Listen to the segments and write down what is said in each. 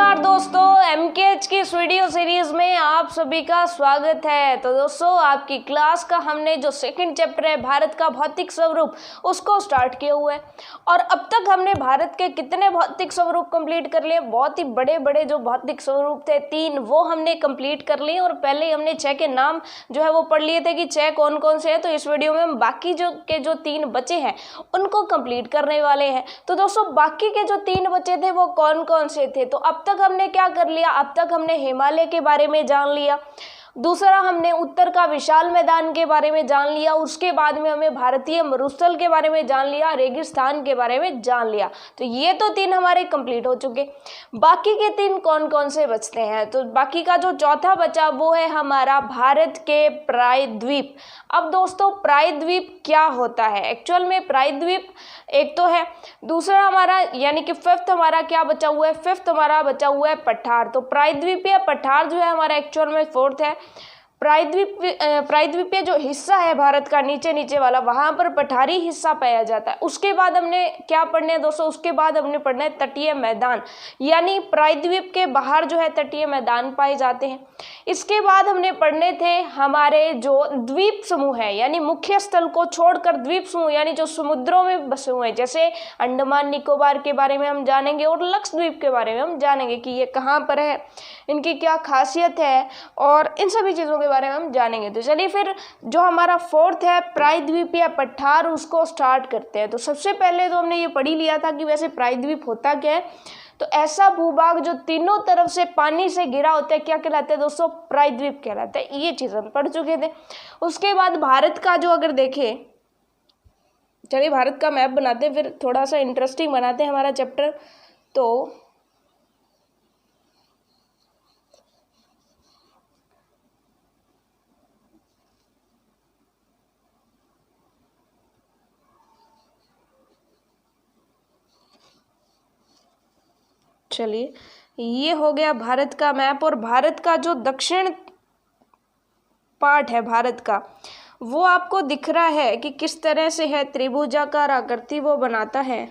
नमस्कार दोस्तों, एमकेएच की इस वीडियो सीरीज में आप सभी का स्वागत है। तो दोस्तों, आपकी क्लास का हमने जो सेकंड चैप्टर है भारत का भौतिक स्वरूप उसको स्टार्ट किया हुआ है। और अब तक हमने भारत के कितने भौतिक स्वरूप कंप्लीट कर लिए। बहुत ही बड़े बड़े जो भौतिक स्वरूप थे 3, वो हमने कंप्लीट कर लिए। और पहले ही हमने 6 के नाम जो है वो पढ़ लिए थे कि 6 कौन कौन से हैं। तो इस वीडियो में हम बाकी जो 3 बचे हैं उनको कंप्लीट करने वाले हैं। तो दोस्तों, बाकी के जो 3 बचे थे वो कौन कौन से थे। तो अब तक हमने क्या कर लिया, अब तक हमने हिमालय के बारे में जान लिया। दूसरा, हमने उत्तर का विशाल मैदान के बारे में जान लिया। उसके बाद में हमें भारतीय मरुस्थल के बारे में जान लिया, रेगिस्तान के बारे में जान लिया। तो ये तो 3 हमारे कंप्लीट हो चुके। बाकी के 3 कौन कौन से बचते हैं। तो बाकी का जो चौथा बचा वो है हमारा भारत के प्रायद्वीप। अब दोस्तों, प्रायद्वीप क्या होता है। एक्चुअल में प्रायद्वीप एक तो है, दूसरा हमारा यानी कि 5th हमारा क्या बचा हुआ है, 5th हमारा बचा हुआ है पठार। तो प्रायद्वीपीय पठार जो है हमारा एक्चुअल में 4th है। प्रायद्वीपीय जो हिस्सा है भारत का नीचे वाला, वहां पर पठारी हिस्सा पाया जाता है। उसके बाद हमने क्या पढ़ना है दोस्तों, उसके बाद हमने पढ़ना है तटीय मैदान, यानी प्रायद्वीप के बाहर जो है तटीय मैदान पाए जाते हैं। इसके बाद हमने पढ़ने थे हमारे जो द्वीप समूह है, यानी मुख्य स्थल को छोड़कर द्वीप समूह यानी जो समुद्रों में बसे हुए हैं, जैसे अंडमान निकोबार के बारे में हम जानेंगे और लक्षद्वीप के बारे में हम जानेंगे कि ये कहाँ पर है, इनकी क्या खासियत है और इन सभी चीज़ों के बारे में हम जानेंगे। तो चलिए फिर जो हमारा 4th है प्रायद्वीपीय पठार, उसको स्टार्ट करते हैं। तो सबसे पहले तो हमने ये पढ़ ही लिया था कि वैसे प्रायद्वीप होता क्या है। तो ऐसा भूभाग जो तीनों तरफ से पानी से घिरा होता है, क्या कहलाता है दोस्तों, प्रायद्वीप कहलाता है। ये चीज़ हम पढ़ चुके थे। उसके बाद भारत का जो अगर देखें, चलिए भारत का मैप बनाते हैं, फिर थोड़ा सा इंटरेस्टिंग बनाते हैं हमारा चैप्टर। तो चलिए, ये हो गया भारत का मैप। और भारत का जो दक्षिण पार्ट है भारत का, वो आपको दिख रहा है कि किस तरह से है, त्रिभुजाकार आकृति वो बनाता है।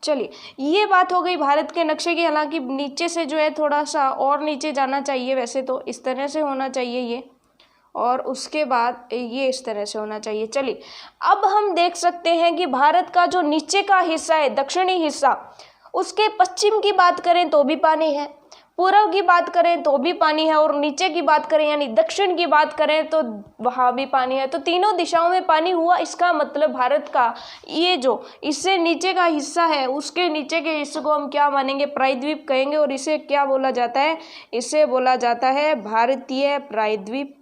चलिए, ये बात हो गई भारत के नक्शे की। हालांकि नीचे से जो है थोड़ा सा और नीचे जाना चाहिए, वैसे तो इस तरह से होना चाहिए ये, और उसके बाद ये इस तरह से होना चाहिए। चलिए, अब हम देख सकते हैं कि भारत का जो नीचे का हिस्सा है, दक्षिणी हिस्सा, उसके पश्चिम की बात करें तो भी पानी है, पूर्व की बात करें तो भी पानी है, और नीचे की बात करें यानी दक्षिण की बात करें तो वहाँ भी पानी है। तो तीनों दिशाओं में पानी हुआ। इसका मतलब भारत का ये जो इससे नीचे का हिस्सा है, उसके नीचे के हिस्से को हम क्या मानेंगे, प्रायद्वीप कहेंगे। और इसे क्या बोला जाता है, इसे बोला जाता है भारतीय प्रायद्वीप।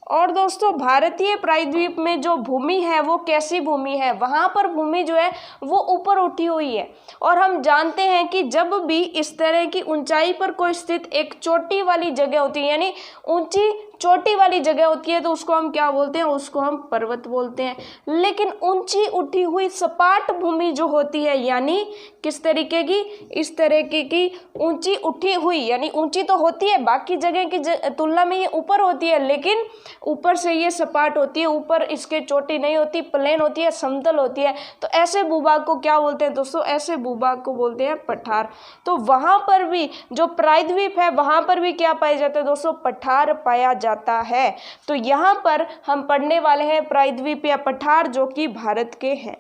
और दोस्तों, भारतीय प्रायद्वीप में जो भूमि है वो कैसी भूमि है, वहाँ पर भूमि जो है वो ऊपर उठी हुई है। और हम जानते हैं कि जब भी इस तरह की ऊंचाई पर कोई स्थित एक चोटी वाली जगह होती है, यानी ऊंची चोटी वाली जगह होती है, तो उसको हम क्या बोलते हैं, उसको हम पर्वत बोलते हैं। लेकिन ऊंची उठी हुई सपाट भूमि जो होती है, यानी किस तरीके की, इस तरीके की ऊंची उठी हुई, यानी ऊंची तो होती है, बाकी जगह की तुलना में ये ऊपर होती है, लेकिन ऊपर से ये सपाट होती है, ऊपर इसके चोटी नहीं होती, प्लेन होती है, समतल होती है। तो ऐसे भूभाग को क्या बोलते हैं दोस्तों, ऐसे भूभाग को बोलते हैं पठार। तो वहां पर भी जो प्रायद्वीप है, वहां पर भी क्या पाया जाता है दोस्तों, पठार पाया जाता है। तो यहाँ पर हम पढ़ने वाले हैं प्रायद्वीपीय पठार, जो कि भारत के हैं।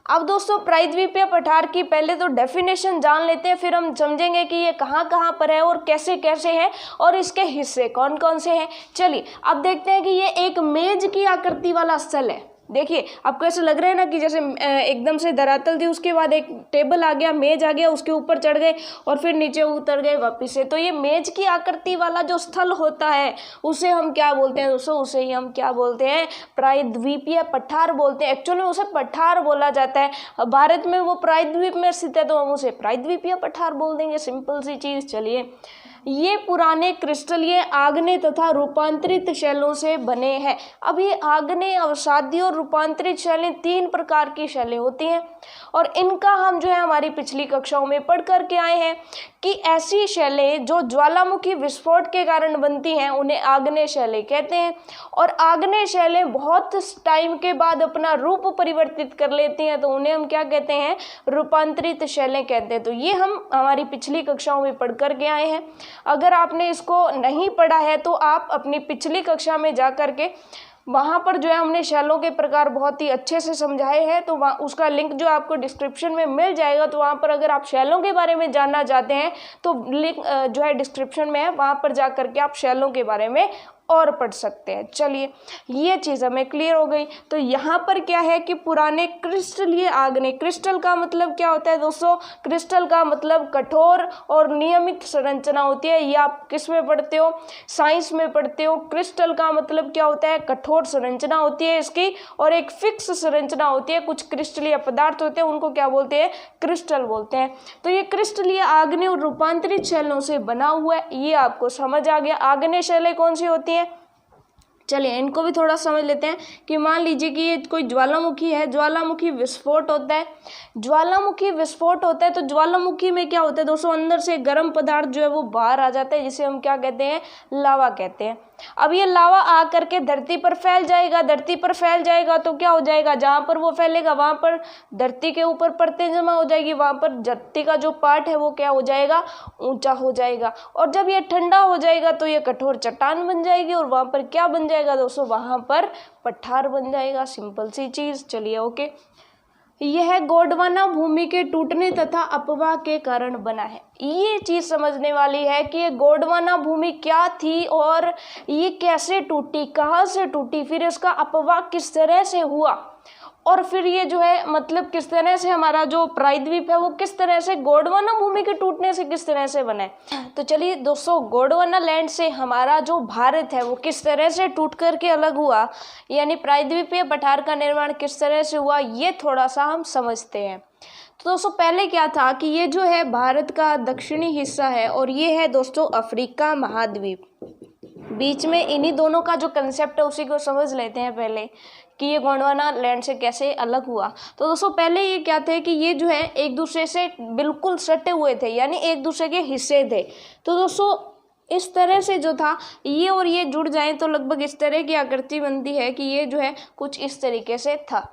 अब दोस्तों, प्रायद्वीपीय पठार की पहले तो डेफिनेशन जान लेते हैं, फिर हम समझेंगे कि ये कहाँ कहाँ पर है और कैसे कैसे है और इसके हिस्से कौन कौन से हैं। चलिए, अब देखते हैं कि ये एक मेज की आकृति वाला स्थल है। देखिए, आपको ऐसा लग रहा है ना कि जैसे एकदम से धरातल थी, उसके बाद एक टेबल आ गया, मेज आ गया, उसके ऊपर चढ़ गए और फिर नीचे उतर गए वापिस से। तो ये मेज की आकृति वाला जो स्थल होता है उसे हम क्या बोलते हैं दोस्तों, उसे ही हम क्या बोलते हैं, प्रायद्वीपीय पठार बोलते हैं। एक्चुअली उसे पठार बोला जाता है। भारत में वो प्रायद्वीप में स्थित है तो हम उसे प्रायद्वीपीय पठार बोल देंगे, सिंपल सी चीज़। चलिए, ये पुराने क्रिस्टलीय आग्नेय तथा रूपांतरित शैलों से बने हैं। अब ये आग्नेय, अवसादी और रूपांतरित शैलें 3 प्रकार की शैलें होती हैं। और इनका हम जो है हमारी पिछली कक्षाओं में पढ़ करके आए हैं कि ऐसी शैलें जो ज्वालामुखी विस्फोट के कारण बनती हैं उन्हें आग्नेय शैलें कहते हैं। और आग्नेय शैलें बहुत टाइम के बाद अपना रूप परिवर्तित कर लेती हैं तो उन्हें हम क्या कहते हैं, रूपांतरित शैलें कहते हैं। तो ये हम हमारी पिछली कक्षाओं में पढ़ करके आए हैं। अगर आपने इसको नहीं पढ़ा है तो आप अपनी पिछली कक्षा में जा करके वहाँ पर जो है हमने शैलों के प्रकार बहुत ही अच्छे से समझाए हैं, तो वहाँ उसका लिंक जो आपको डिस्क्रिप्शन में मिल जाएगा। तो वहाँ पर अगर आप शैलों के बारे में जानना चाहते हैं तो लिंक जो है डिस्क्रिप्शन में है, वहाँ पर जा करके आप शैलों के बारे में और पढ़ सकते हैं। चलिए ये चीज़ हमें क्लियर हो गई। तो यहाँ पर क्या है कि पुराने क्रिस्टलीय आग्नेय, क्रिस्टल का मतलब क्या होता है दोस्तों, क्रिस्टल का मतलब कठोर और नियमित संरचना होती है। ये आप किस में पढ़ते हो, साइंस में पढ़ते हो। क्रिस्टल का मतलब क्या होता है, कठोर संरचना होती है इसकी और एक फिक्स संरचना होती है। कुछ क्रिस्टलीय पदार्थ होते हैं उनको क्या बोलते हैं, क्रिस्टल बोलते हैं। तो ये क्रिस्टलीय आग्नेय और रूपांतरित शैलों से बना हुआ है, ये आपको समझ आ गया। आग्नेय शैलें कौन सी होती है, चलिए इनको भी थोड़ा समझ लेते हैं कि मान लीजिए कि ये कोई ज्वालामुखी है, ज्वालामुखी विस्फोट होता है। ज्वालामुखी विस्फोट होता है तो ज्वालामुखी में क्या होता है दोस्तों, अंदर से गर्म पदार्थ जो है वो बाहर आ जाता है, जिसे हम क्या कहते हैं, लावा कहते हैं। अब ये लावा आ करके धरती पर फैल जाएगा। धरती पर फैल जाएगा तो क्या हो जाएगा, जहाँ पर वो फैलेगा वहाँ पर धरती के ऊपर परतें जमा हो जाएगी, वहाँ पर धरती का जो पार्ट है वो क्या हो जाएगा, ऊंचा हो जाएगा। और जब ये ठंडा हो जाएगा तो ये कठोर चट्टान बन जाएगी और वहाँ पर क्या बन जाएगा दोस्तों, वहाँ पर पठार बन जाएगा। सिंपल सी चीज़। चलिए ओके। यह गोंडवाना भूमि के टूटने तथा अपवाह के कारण बना है। ये चीज़ समझने वाली है कि ये गोंडवाना भूमि क्या थी और ये कैसे टूटी, कहाँ से टूटी, फिर इसका अपवाह किस तरह से हुआ और फिर ये जो है मतलब किस तरह से हमारा जो प्रायद्वीप है वो किस तरह से गोंडवाना भूमि के टूटने से किस तरह से बना है। तो चलिए दोस्तों, गोंडवाना लैंड से हमारा जो भारत है वो किस तरह से टूट करके अलग हुआ, यानी प्रायद्वीपीय पठार का निर्माण किस तरह से हुआ, ये थोड़ा सा हम समझते हैं। तो दोस्तों पहले क्या था कि ये जो है भारत का दक्षिणी हिस्सा है और ये है दोस्तों अफ्रीका महाद्वीप। बीच में इन्हीं दोनों का जो कंसेप्ट है उसी को समझ लेते हैं पहले कि ये गोंडवाना लैंड से कैसे अलग हुआ। तो दोस्तों पहले ये क्या थे कि ये जो है एक दूसरे से बिल्कुल सटे हुए थे, यानी एक दूसरे के हिस्से थे। तो दोस्तों इस तरह से जो था ये और ये जुड़ जाएं तो लगभग इस तरह की आकृति बनती है कि ये जो है कुछ इस तरीके से था।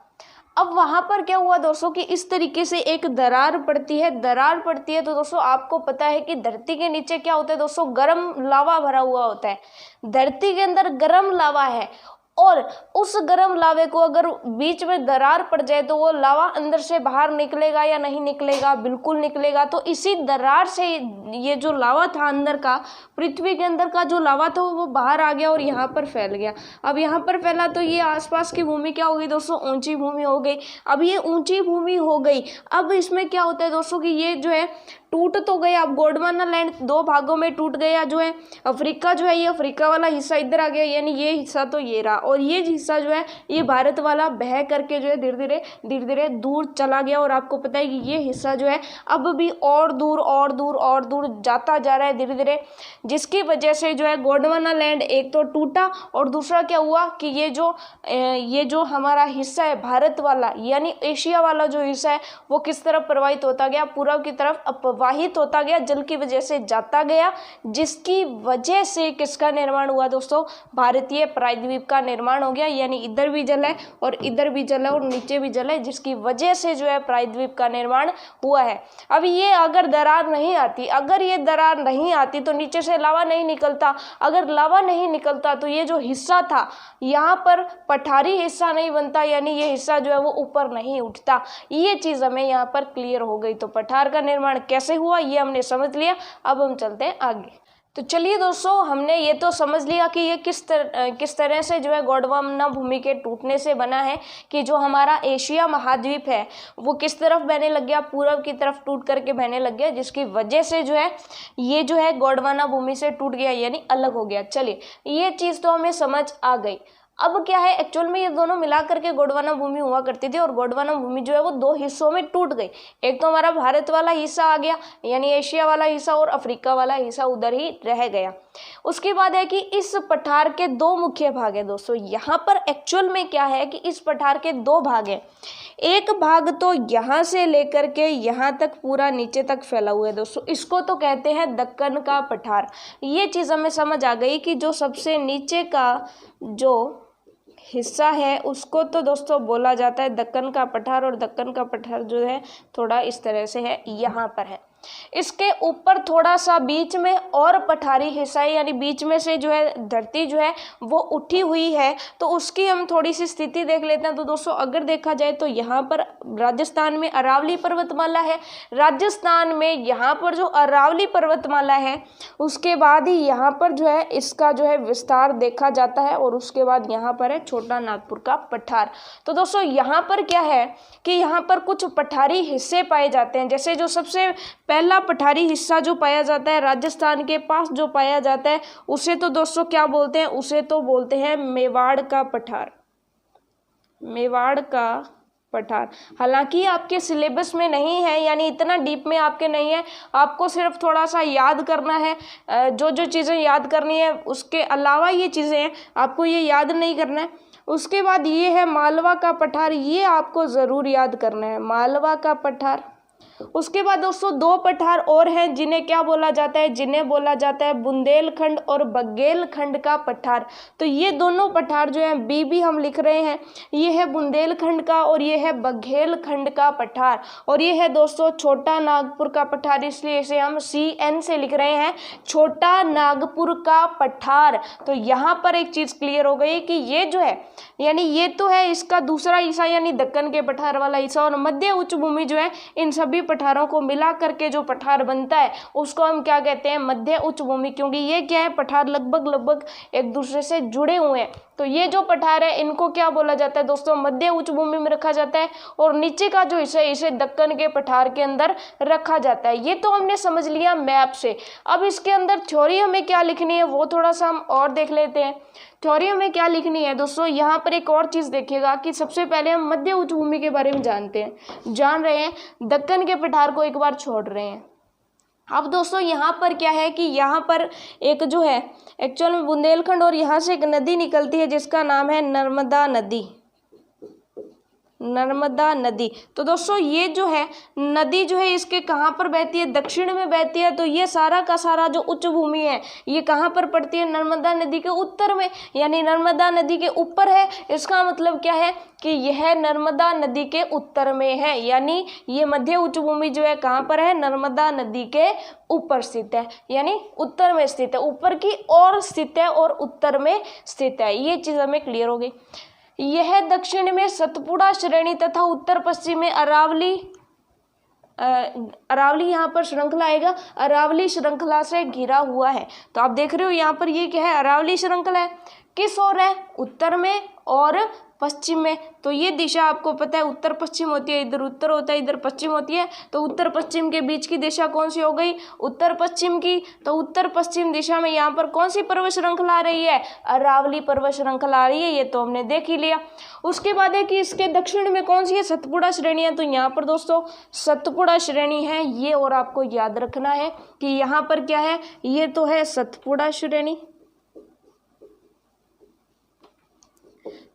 अब वहाँ पर क्या हुआ दोस्तों कि इस तरीके से एक दरार पड़ती है। दरार पड़ती है तो दोस्तों आपको पता है कि धरती के नीचे क्या होता है दोस्तों, गर्म लावा भरा हुआ होता है। धरती के अंदर गर्म लावा है और उस गर्म लावे को अगर बीच में दरार पड़ जाए तो वो लावा अंदर से बाहर निकलेगा या नहीं निकलेगा, बिल्कुल निकलेगा। तो इसी दरार से ये जो लावा था अंदर का, पृथ्वी के अंदर का जो लावा था वो बाहर आ गया और यहाँ पर फैल गया। अब यहाँ पर फैला तो ये आसपास की भूमि क्या हो गई दोस्तों, ऊंची भूमि हो गई। अब ये ऊंची भूमि हो गई, अब इसमें क्या होता है दोस्तों कि ये जो है टूट तो गया। अब गोंडवाना लैंड दो भागों में टूट गया। जो है अफ्रीका जो है ये अफ्रीका वाला हिस्सा इधर आ गया, यानी ये हिस्सा तो ये रहा, और ये हिस्सा जो है ये भारत वाला बह करके जो है धीरे धीरे दूर चला गया। और आपको पता है कि ये हिस्सा जो है अब भी और दूर जाता जा रहा है धीरे धीरे, जिसकी वजह से जो है गोंडवाना लैंड एक तो टूटा और दूसरा क्या हुआ कि ये जो हमारा हिस्सा है भारत वाला यानी एशिया वाला जो हिस्सा है वो किस तरफ प्रवाहित होता गया, पूर्व की तरफ प्रवाहित होता गया, जल की वजह से जाता गया, जिसकी वजह से किसका निर्माण हुआ दोस्तों, भारतीय प्रायद्वीप का निर्माण हो गया। यानी इधर भी जल है और इधर भी जल है और नीचे भी जल है, जिसकी वजह से जो है प्रायद्वीप का निर्माण हुआ है। अब ये अगर दरार नहीं आती तो नीचे से लावा नहीं निकलता। अगर लावा नहीं निकलता तो ये जो हिस्सा था यहाँ पर पठारी हिस्सा नहीं बनता, यानी ये हिस्सा जो है वो ऊपर नहीं उठता। ये चीज़ हमें यहाँ पर क्लियर हो गई। तो पठार का निर्माण कैसे हुआ ये हमने समझ लिया। अब हम चलते हैं आगे। तो चलिए दोस्तों, हमने ये तो समझ लिया कि ये किस तरह से जो है गोंडवाना भूमि के टूटने से बना है, कि जो हमारा एशिया महाद्वीप है वो किस तरफ बहने लग गया, पूर्व की तरफ टूट करके बहने लग गया, जिसकी वजह से जो है ये जो है गोंडवाना भूमि से टूट गया यानी अलग हो गया। चलिए ये चीज़ तो हमें समझ आ गई। अब क्या है, एक्चुअल में ये दोनों मिला करके गोंडवाना भूमि हुआ करती थी और गोंडवाना भूमि जो है वो दो हिस्सों में टूट गई। एक तो हमारा भारत वाला हिस्सा आ गया यानी एशिया वाला हिस्सा, और अफ्रीका वाला हिस्सा उधर ही रह गया। उसके बाद है कि इस पठार के दो मुख्य भाग है दोस्तों। यहाँ पर एक्चुअल में क्या है कि इस पठार के दो भाग हैं। एक भाग तो यहाँ से लेकर के यहाँ तक पूरा नीचे तक फैला हुआ है दोस्तों, इसको तो कहते हैं दक्कन का पठार। ये चीज़ हमें समझ आ गई कि जो सबसे नीचे का जो हिस्सा है उसको तो दोस्तों बोला जाता है दक्कन का पठार, और दक्कन का पठार जो है थोड़ा इस तरह से है, यहाँ पर है। इसके ऊपर थोड़ा सा बीच में और पठारी हिस्सा है, यानी बीच में से जो है धरती जो है वो उठी हुई है, तो उसकी हम थोड़ी सी स्थिति देख लेते हैं। तो दोस्तों अगर देखा जाए तो यहाँ पर राजस्थान में अरावली पर्वतमाला है, राजस्थान में यहाँ पर जो अरावली पर्वतमाला है उसके बाद ही यहाँ पर जो है इसका जो है विस्तार देखा जाता है, और उसके बाद यहाँ पर है छोटा नागपुर का पठार। तो दोस्तों यहाँ पर क्या है कि यहाँ पर कुछ पठारी हिस्से पाए जाते हैं। जैसे जो सबसे पहला पठारी हिस्सा जो पाया जाता है राजस्थान के पास जो पाया जाता है उसे तो दोस्तों क्या बोलते हैं, उसे तो बोलते हैं मेवाड़ का पठार। मेवाड़ का पठार हालांकि आपके सिलेबस में नहीं है, यानी इतना डीप में आपके नहीं है, आपको सिर्फ थोड़ा सा याद करना है। जो जो चीज़ें याद करनी है उसके अलावा ये चीज़ें हैं आपको ये याद नहीं करना है। उसके बाद ये है मालवा का पठार, ये आपको ज़रूर याद करना है, मालवा का पठार। उसके बाद दोस्तों दो पठार और हैं जिन्हें क्या बोला जाता है, जिन्हें बोला जाता है बुंदेलखंड और बघेलखंड का पठार। तो ये दोनों पठार जो हैं बी हम लिख रहे हैं, ये है बुंदेलखंड का और ये है बघेलखंड का पठार, और ये है दोस्तों छोटा नागपुर का पठार, इसलिए इसे हम CN से लिख रहे हैं, छोटा नागपुर का पठार। तो यहाँ पर एक चीज़ क्लियर हो गई कि ये जो है यानी ये तो है इसका दूसरा हिस्सा यानी दक्कन के पठार वाला हिस्सा, और मध्य उच्च भूमि जो है इन सभी पठारों को मिला करके जो पठार बनता है उसको हम क्या कहते हैं, मध्य उच्च भूमि, क्योंकि ये क्या है पठार लगभग एक दूसरे से जुड़े हुए हैं। तो ये जो पठार है इनको क्या बोला जाता है दोस्तों, मध्य उच्च भूमि में रखा जाता है, और नीचे का जो हिस्सा है इसे दक्कन के पठार के अंदर रखा जाता है। ये तो हमने समझ लिया मैप से। अब इसके अंदर थ्योरी हमें क्या लिखनी है वो थोड़ा सा हम और देख लेते हैं। थ्योरी हमें क्या लिखनी है दोस्तों, यहाँ पर एक और चीज़ देखिएगा कि सबसे पहले हम मध्य उच्च भूमि के बारे में जान रहे हैं, दक्कन के पठार को एक बार छोड़ रहे हैं। अब दोस्तों यहाँ पर क्या है कि यहाँ पर एक जो है एक्चुअल में बुंदेलखंड और यहाँ से एक नदी निकलती है जिसका नाम है नर्मदा नदी, नर्मदा नदी। तो दोस्तों ये जो है नदी जो है इसके कहाँ पर बहती है, दक्षिण में बहती है। तो ये सारा का सारा जो उच्च भूमि है ये कहाँ पर पड़ती है, नर्मदा नदी के उत्तर में, यानी नर्मदा नदी के ऊपर है। इसका मतलब क्या है कि यह नर्मदा नदी के उत्तर में है, यानी ये मध्य उच्च भूमि जो है कहाँ पर है, नर्मदा नदी के ऊपर स्थित है, यानी उत्तर में स्थित है, ऊपर की ओर स्थित है और उत्तर में स्थित है। ये चीज़ हमें क्लियर हो गई। यह दक्षिण में सतपुड़ा श्रेणी तथा उत्तर पश्चिम में अरावली यहाँ पर श्रृंखला आएगा, अरावली श्रृंखला से घिरा हुआ है। तो आप देख रहे हो यहाँ पर ये क्या है, अरावली श्रृंखला है। किस ओर है, उत्तर में और पश्चिम में। तो ये दिशा आपको पता है उत्तर पश्चिम होती है, इधर उत्तर होता है इधर पश्चिम होती है। तो उत्तर पश्चिम के बीच की दिशा कौन सी हो गई, उत्तर पश्चिम की। तो उत्तर पश्चिम दिशा में यहाँ पर कौन सी पर्वत श्रृंखला आ रही है, अरावली पर्वत श्रृंखला आ रही है, ये तो हमने देख ही लिया। उसके बाद है कि इसके दक्षिण में कौन सी है, सतपुड़ा श्रेणी है। तो यहाँ पर दोस्तों सतपुड़ा श्रेणी है ये, और आपको याद रखना है कि यहाँ पर क्या है, ये तो है सतपुड़ा श्रेणी,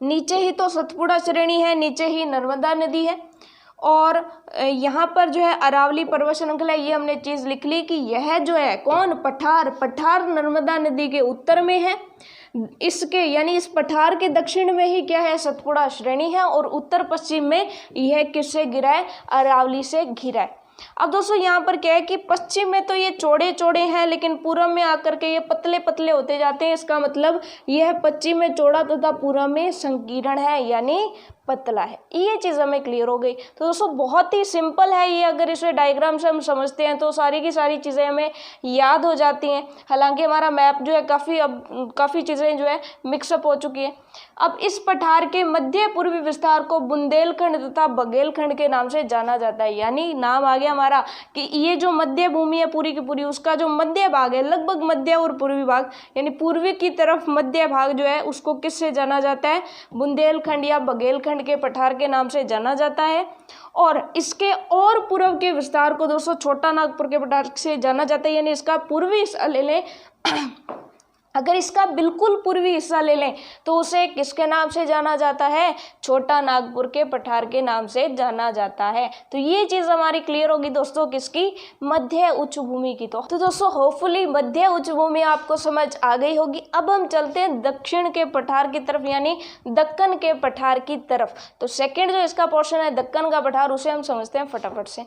नीचे ही तो सतपुड़ा श्रेणी है, नीचे ही नर्मदा नदी है, और यहाँ पर जो है अरावली पर्वत श्रृंखला, ये हमने चीज़ लिख ली कि यह जो है कौन, पठार नर्मदा नदी के उत्तर में है। इसके यानी इस पठार के दक्षिण में ही क्या है, सतपुड़ा श्रेणी है, और उत्तर पश्चिम में यह किससे घिरा है, अरावली से घिरा है। अब दोस्तों यहाँ पर क्या है कि पश्चिम में तो ये चौड़े चौड़े हैं, लेकिन पूर्व में आकर के ये पतले पतले होते जाते हैं। इसका मतलब यह पश्चिम में चौड़ा तथा पूर्व में संकीर्ण है, यानी पतला है। ये चीज़ हमें क्लियर हो गई। तो दोस्तों बहुत ही सिंपल है ये, अगर इसे डायग्राम से हम समझते हैं तो सारी की सारी चीज़ें हमें याद हो जाती हैं। हालांकि हमारा मैप जो है काफ़ी चीज़ें जो है मिक्सअप हो चुकी है। अब इस पठार के मध्य पूर्वी विस्तार को बुंदेलखंड तथा बघेलखंड के नाम से जाना जाता है। यानी नाम आ गया हमारा कि ये जो मध्य भूमि है पूरी की पूरी, उसका जो मध्य भाग है, लगभग मध्य और पूर्वी भाग, यानी पूर्वी की तरफ मध्य भाग जो है उसको किससे जाना जाता है? बुंदेलखंड या बघेलखंड के पठार के नाम से जाना जाता है। और इसके और पूर्व के विस्तार को दोस्तों छोटा नागपुर के पठार से जाना जाता है। यानी इसका पूर्वी हिस्सा ले लें अगर इसका बिल्कुल पूर्वी हिस्सा ले लें तो उसे किसके नाम से जाना जाता है? छोटा नागपुर के पठार के नाम से जाना जाता है। तो ये चीज़ हमारी क्लियर होगी दोस्तों, किसकी? मध्य उच्च भूमि की। तो दोस्तों होपफुली मध्य उच्च भूमि आपको समझ आ गई होगी। अब हम चलते हैं दक्षिण के पठार की तरफ, यानी दक्कन के पठार की तरफ। तो सेकेंड जो इसका पोर्शन है दक्कन का पठार, उसे हम समझते हैं फटाफट से।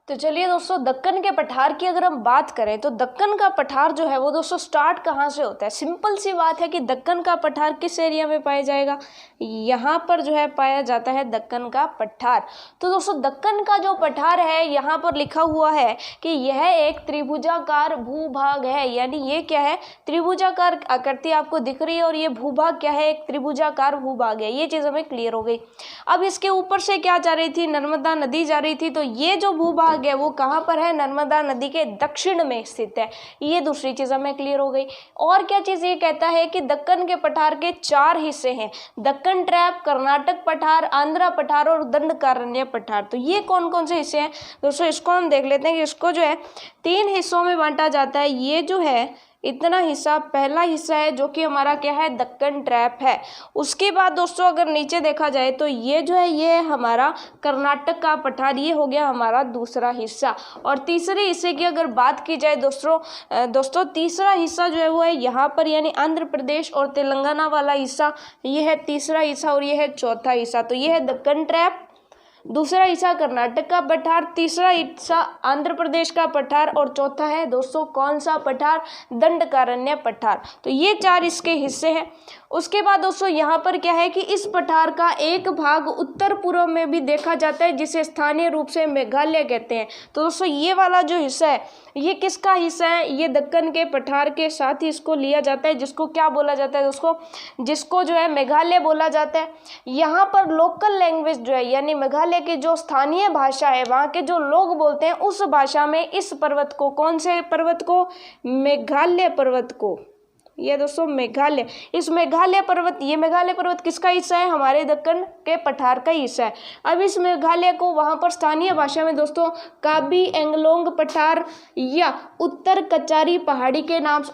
तो चलिए दोस्तों, दक्कन के पठार की अगर हम बात करें तो दक्कन का पठार जो है वो दोस्तों स्टार्ट कहाँ से होता है? सिंपल सी बात है कि दक्कन का पठार किस एरिया में पाया जाएगा? यहाँ पर जो है पाया जाता है दक्कन का पठार। तो दोस्तों दक्कन का जो पठार है यहाँ पर लिखा हुआ है कि यह एक त्रिभुजाकार भूभाग है। यानी ये क्या है? त्रिभुजाकार आकृति आपको दिख रही है और ये भूभाग क्या है? एक त्रिभुजाकार भूभाग है। ये चीज़ हमें क्लियर हो गई। अब इसके ऊपर से क्या जा रही थी? नर्मदा नदी जा रही थी। तो ये जो भूभाग है वो कहाँ पर है? नर्मदा नदी के दक्षिण में स्थित है। ये दूसरी चीज़ हमें क्लियर हो गई। और क्या चीज़ ये कहता है कि दक्कन के पठार के 4 हिस्से हैं: दक्कन ट्रैप, कर्नाटक पठार, आंध्रा पठार और दंडकारण्य पठार। तो ये कौन कौन से हिस्से हैं दोस्तों? इसको हम देख लेते हैं कि इसको जो है 3 हिस्सों में बांटा जाता है। ये जो है इतना हिस्सा पहला हिस्सा है जो कि हमारा क्या है? दक्कन ट्रैप है। उसके बाद दोस्तों अगर नीचे देखा जाए तो ये जो है ये हमारा कर्नाटक का पठार, ये हो गया हमारा दूसरा हिस्सा। और तीसरे हिस्से की अगर बात की जाए दोस्तों तीसरा हिस्सा जो है वो है यहाँ पर, यानी आंध्र प्रदेश और तेलंगाना वाला हिस्सा। ये है तीसरा हिस्सा और ये है चौथा हिस्सा। तो ये है दक्कन ट्रैप, दूसरा हिस्सा कर्नाटक का पठार, तीसरा हिस्सा आंध्र प्रदेश का पठार और चौथा है दोस्तों कौन सा पठार? दंडकारण्य पठार। तो ये 4 इसके हिस्से हैं। उसके बाद दोस्तों यहाँ पर क्या है कि इस पठार का एक भाग उत्तर पूर्व में भी देखा जाता है जिसे स्थानीय रूप से मेघालय कहते हैं। तो दोस्तों ये वाला जो हिस्सा है ये किसका हिस्सा है? ये दक्कन के पठार के साथ ही इसको लिया जाता है, जिसको क्या बोला जाता है दोस्तों? जिसको जो है मेघालय बोला जाता है। यहाँ पर लोकल लैंग्वेज जो है यानी मेघालय की जो स्थानीय भाषा है, वहाँ के जो लोग बोलते हैं उस भाषा में इस पर्वत को, कौन से पर्वत को? मेघालय पर्वत को। ये दोस्तों मेघालय, इस मेघालय पर्वत, ये मेघालय पर्वत किसका हिस्सा है? हमारे दक्कन के पठार का हिस्सा है। अब इस मेघालय को वहाँ पर स्थानीय भाषा में दोस्तों काबी एंगलोंग पठार या उत्तर कचारी पहाड़ी के नाम से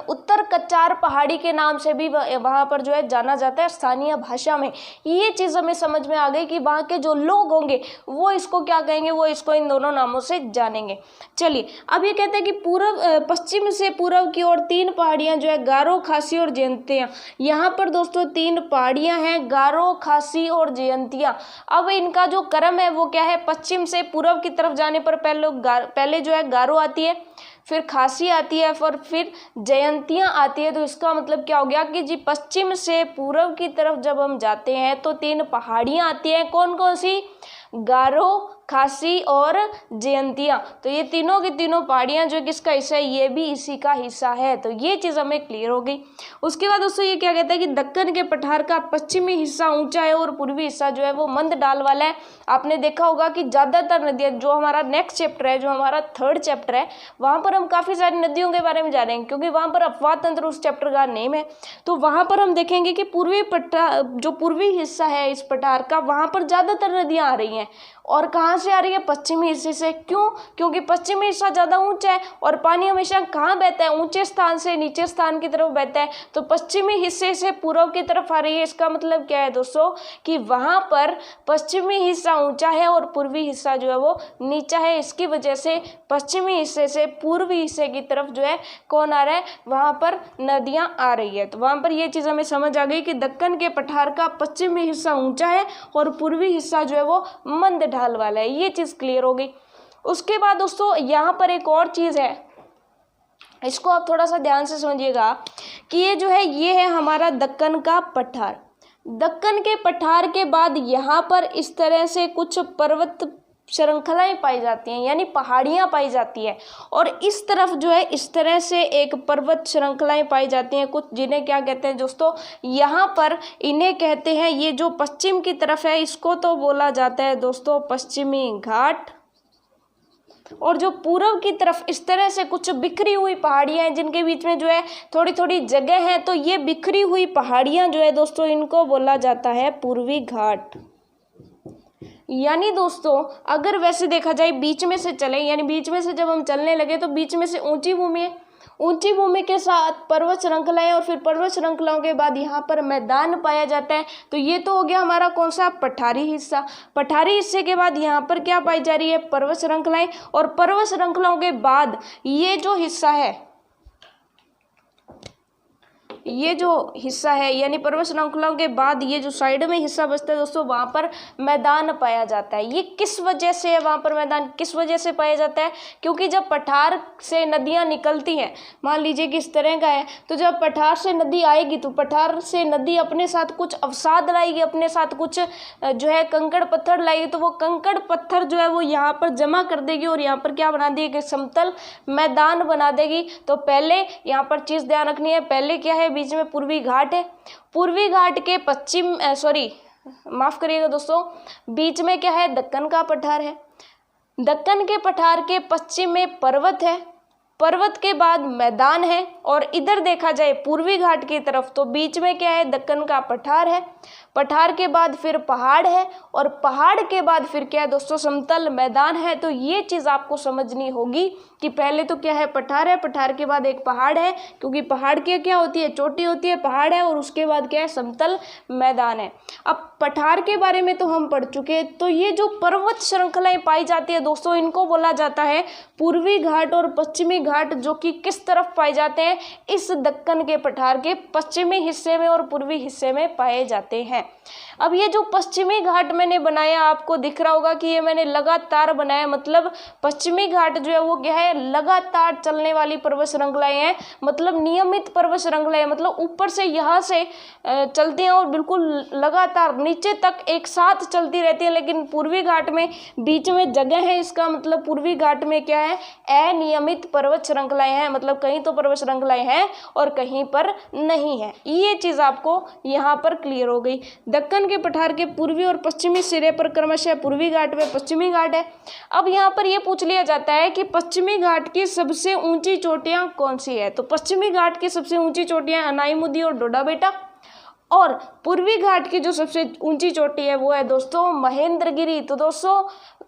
उत्तर कचार पहाड़ी के नाम से भी वहाँ पर जो है जाना जाता है स्थानीय भाषा में। ये चीज़ हमें समझ में आ गई कि वहाँ के जो लोग होंगे वो इसको क्या कहेंगे? वो इसको इन दोनों नामों से जानेंगे। चलिए अब ये कहते हैं कि पश्चिम से पूर्व की ओर 3 पहाड़ियाँ जो है गारो, खासी और जयंतिया। यहाँ पर दोस्तों 3 पहाड़ियाँ हैं, गारो, खासी और जयंतिया। अब इनका जो क्रम है वो क्या है? पश्चिम से पूर्व की तरफ जाने पर पहले जो है गारो आती है, फिर खासी आती है और फिर जयंतियाँ आती है। तो इसका मतलब क्या हो गया कि जी पश्चिम से पूर्व की तरफ जब हम जाते हैं तो 3 पहाड़ियाँ आती हैं। कौन कौन सी? गारो, खासी और जयंतिया। तो ये तीनों की तीनों पहाड़ियाँ जो किसका हिस्सा है? ये भी इसी का हिस्सा है। तो ये चीज़ हमें क्लियर हो गई। उसके बाद दोस्तों ये क्या कहता है कि दक्कन के पठार का पश्चिमी हिस्सा ऊंचा है और पूर्वी हिस्सा जो है वो मंद ढाल वाला है। आपने देखा होगा कि ज़्यादातर नदियाँ, जो हमारा नेक्स्ट चैप्टर है, जो हमारा 3rd चैप्टर है, वहाँ पर हम काफ़ी सारी नदियों के बारे में जानेंगे क्योंकि वहाँ पर अपवाह तंत्र उस चैप्टर का नेम है। तो वहाँ पर हम देखेंगे कि पूर्वी हिस्सा है इस पठार का, वहाँ पर ज़्यादातर नदियाँ आ रही हैं। और कहाँ से आ रही है? पश्चिमी हिस्से से। क्यों? क्योंकि पश्चिमी हिस्सा ज़्यादा ऊंचा है और पानी हमेशा कहाँ बहता है? ऊंचे स्थान से नीचे स्थान की तरफ बहता है। तो पश्चिमी हिस्से से पूर्व की तरफ आ रही है। इसका मतलब क्या है दोस्तों कि वहाँ पर पश्चिमी हिस्सा ऊंचा है और पूर्वी हिस्सा जो है वो नीचा है। इसकी वजह से पश्चिमी हिस्से से पूर्वी हिस्से की तरफ जो है कौन आ रहा है? वहाँ पर नदियाँ आ रही है। तो वहाँ पर ये चीज़ हमें समझ आ गई कि दक्कन के पठार का पश्चिमी हिस्सा ऊंचा है और पूर्वी हिस्सा जो है वो मंद ढाल वाला है। ये चीज़ क्लियर हो गई। उसके बाद दोस्तों यहाँ पर एक और चीज़ है, इसको आप थोड़ा सा ध्यान से समझिएगा कि ये जो है ये है हमारा दक्कन का पठार। दक्कन के पठार के बाद यहाँ पर इस तरह से कुछ पर्वत श्रृंखलाएं पाई जाती हैं, यानी पहाड़ियाँ पाई जाती है। और इस तरफ जो है इस तरह से एक पर्वत श्रृंखलाएं पाई जाती हैं कुछ, जिन्हें क्या कहते हैं दोस्तों, यहाँ पर इन्हें कहते हैं, ये जो पश्चिम की तरफ है इसको तो बोला जाता है दोस्तों पश्चिमी घाट। और जो पूर्व की तरफ इस तरह से कुछ बिखरी हुई पहाड़ियाँ हैं जिनके बीच में जो है थोड़ी थोड़ी जगह है, तो ये बिखरी हुई पहाड़ियाँ जो है दोस्तों इनको बोला जाता है पूर्वी घाट। यानी दोस्तों अगर वैसे देखा जाए बीच में से चले, यानी बीच में से जब हम चलने लगे तो बीच में से ऊंची भूमि है, ऊंची भूमि के साथ पर्वत श्रृंखलाएं और फिर पर्वत श्रृंखलाओं के बाद यहाँ पर मैदान पाया जाता है। तो ये तो हो गया हमारा कौन सा, पठारी हिस्सा। पठारी हिस्से के बाद यहाँ पर क्या पाई जा रही है, पर्वत श्रृंखलाएं। और पर्वत श्रृंखलाओं के बाद ये जो हिस्सा है, ये जो हिस्सा है यानी पर्वत श्रृंखलाओं के बाद ये जो साइड में हिस्सा बचता है दोस्तों, वहाँ पर मैदान पाया जाता है। ये किस वजह से है वहाँ पर मैदान, किस वजह से पाया जाता है, क्योंकि जब पठार से नदियाँ निकलती हैं, मान लीजिए कि इस तरह का है, तो जब पठार से नदी आएगी तो पठार से नदी अपने साथ कुछ अवसाद लाएगी, अपने साथ कुछ जो है कंकड़ पत्थर लाएगी, तो वो कंकड़ पत्थर जो है वो यहाँ पर जमा कर देगी और यहाँ पर क्या बना देगी, समतल मैदान बना देगी। तो पहले यहाँ पर चीज़ ध्यान रखनी है, पहले क्या है, बीच में पूर्वी घाट है, पूर्वी घाट के पश्चिम माफ करिएगा दोस्तों, बीच में क्या है, दक्कन का पठार है, दक्कन के पठार के पश्चिम में पर्वत है, पर्वत के बाद मैदान है, और इधर देखा जाए पूर्वी घाट की तरफ तो बीच में क्या है, दक्कन का पठार है, पठार के बाद फिर पहाड़ है, और पहाड़ के बाद फिर क्या है दोस्तों, समतल मैदान है। तो ये चीज़ आपको समझनी होगी कि पहले तो क्या है, पठार है, पठार के बाद एक पहाड़ है, क्योंकि पहाड़ की क्या होती है, चोटी होती है, पहाड़ है, और उसके बाद क्या है, समतल मैदान है। अब पठार के बारे में तो हम पढ़ चुके हैं। तो ये जो पर्वत श्रृंखलाएं पाई जाती है दोस्तों, इनको बोला जाता है पूर्वी घाट और पश्चिमी घाट, जो कि किस तरफ पाए जाते हैं, इस दक्कन के पठार के पश्चिमी हिस्से में और पूर्वी हिस्से में पाए जाते हैं। अब ये जो पश्चिमी घाट मैंने बनाया, आपको दिख रहा होगा कि ये मैंने लगातार बनाया, मतलब पश्चिमी घाट जो है वो क्या है, लगातार चलने वाली पर्वत श्रृंखलाएं हैं, मतलब नियमित पर्वत श्रृंखलाएं, मतलब ऊपर से यहाँ से चलती हैं और बिल्कुल लगातार नीचे तक एक साथ चलती रहती है। लेकिन पूर्वी घाट में बीच में जगह है, इसका मतलब पूर्वी घाट में क्या है, अनियमित पर्वत श्रृंखलाएं हैं, मतलब कहीं तो पर्वत श्रृंखलाएं हैं और कहीं पर नहीं है। ये चीज़ आपको यहाँ पर क्लियर हो गई। दक्कन के पठार के पूर्वी और पश्चिमी सिरे पर क्रमशः पूर्वी घाट व पश्चिमी घाट है। अब यहाँ पर यह पूछ लिया जाता है कि पश्चिमी घाट की सबसे ऊंची चोटियाँ कौन सी है। तो पश्चिमी घाट की सबसे ऊंची चोटियाँ अनाईमुदी और डोडा बेटा, और पूर्वी घाट की जो सबसे ऊंची चोटी है वो है दोस्तों महेंद्रगिरी। तो दोस्तों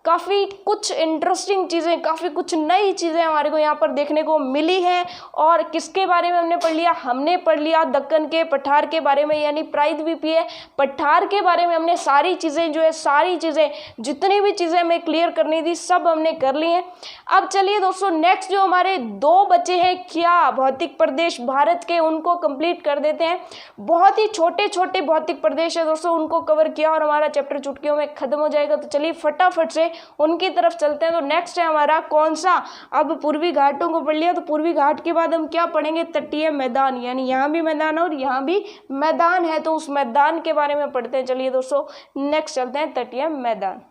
काफ़ी कुछ इंटरेस्टिंग चीज़ें, काफ़ी कुछ नई चीज़ें हमारे को यहाँ पर देखने को मिली हैं। और किसके बारे में हमने पढ़ लिया, हमने पढ़ लिया दक्कन के पठार के बारे में, यानी प्रायद्वीपीय पठार के बारे में हमने सारी चीज़ें जो है, सारी चीज़ें जितनी भी चीज़ें हमें क्लियर करनी थी सब हमने कर ली हैं। अब चलिए दोस्तों नेक्स्ट जो हमारे दो बचे हैं क्या भौतिक प्रदेश भारत के, उनको कंप्लीट कर देते हैं। बहुत ही छोटे छोटे भौतिक प्रदेश है दोस्तों, उनको कवर किया और हमारा चैप्टर चुटकियों में खत्म हो जाएगा। तो चलिए फटाफट से उनकी तरफ चलते हैं। तो नेक्स्ट है हमारा कौन सा, अब पूर्वी घाटों को पढ़ लिया, तो पूर्वी घाट के बाद हम क्या पढ़ेंगे, तटीय मैदान, यानी यहाँ भी मैदान है और यहाँ भी मैदान है, तो उस मैदान के बारे में पढ़ते हैं। चलिए दोस्तों नेक्स्ट चलते हैं तटीय मैदान।